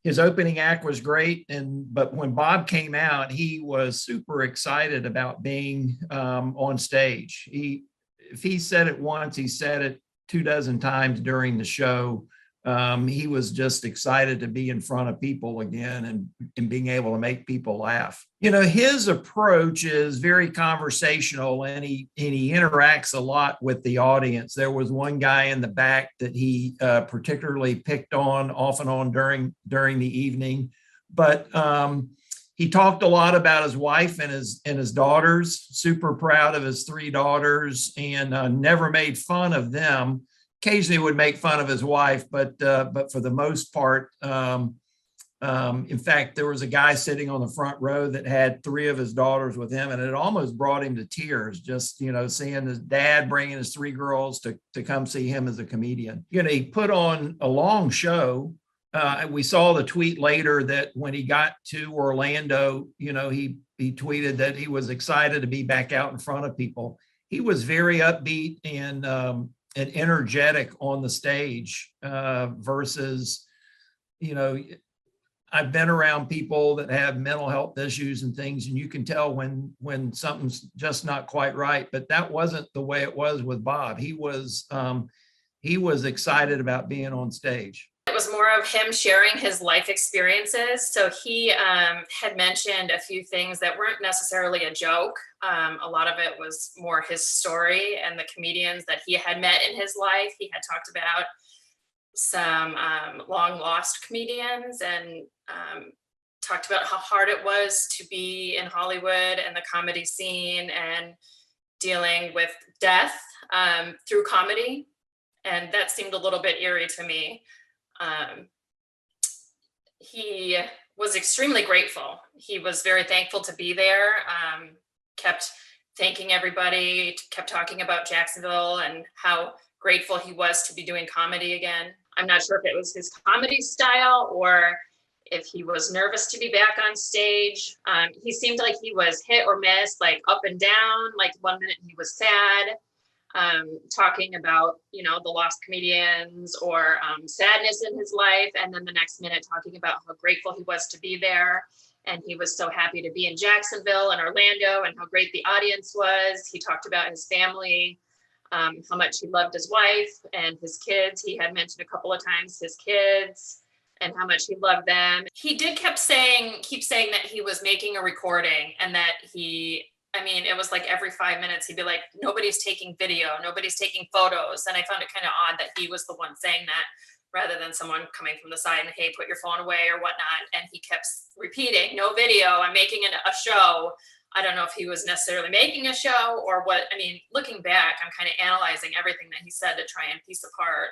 his opening act was great. But when Bob came out, he was super excited about being on stage. If he said it once, he said it 24 times during the show. He was just excited to be in front of people again and being able to make people laugh. His approach is very conversational, and he interacts a lot with the audience. There was one guy in the back that he particularly picked on off and on during the evening, but he talked a lot about his wife and his daughters. Super proud of his 3 daughters, and never made fun of them. Occasionally would make fun of his wife, but for the most part, in fact, there was a guy sitting on the front row that had 3 of his daughters with him, and it almost brought him to tears, just, seeing his dad bringing his 3 girls to come see him as a comedian. He put on a long show. We saw the tweet later that when he got to Orlando, he tweeted that he was excited to be back out in front of people. He was very upbeat and energetic on the stage versus, I've been around people that have mental health issues and things, and you can tell when something's just not quite right. But that wasn't the way it was with Bob. He was excited about being on stage. It was more of him sharing his life experiences. So he had mentioned a few things that weren't necessarily a joke. A lot of it was more his story and the comedians that he had met in his life. He had talked about some long lost comedians and talked about how hard it was to be in Hollywood and the comedy scene and dealing with death through comedy. And that seemed a little bit eerie to me. He was extremely grateful. He was very thankful to be there, kept thanking everybody, kept talking about Jacksonville and how grateful he was to be doing comedy again. I'm not sure if it was his comedy style or if he was nervous to be back on stage. He seemed like he was hit or miss, like up and down. Like one minute he was sad, talking about, the lost comedians or sadness in his life. And then the next minute talking about how grateful he was to be there. And he was so happy to be in Jacksonville and Orlando and how great the audience was. He talked about his family, how much he loved his wife and his kids. He had mentioned a couple of times his kids and how much he loved them. He did keep saying that he was making a recording and that it was like every 5 minutes he'd be like, nobody's taking video, nobody's taking photos. And I found it kind of odd that he was the one saying that rather than someone coming from the side and, hey, put your phone away or whatnot. And he kept repeating, no video, I'm making a show. I don't know if he was necessarily making a show or what. Looking back, I'm kind of analyzing everything that he said to try and piece apart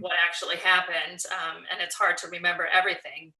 what actually happened. And it's hard to remember everything.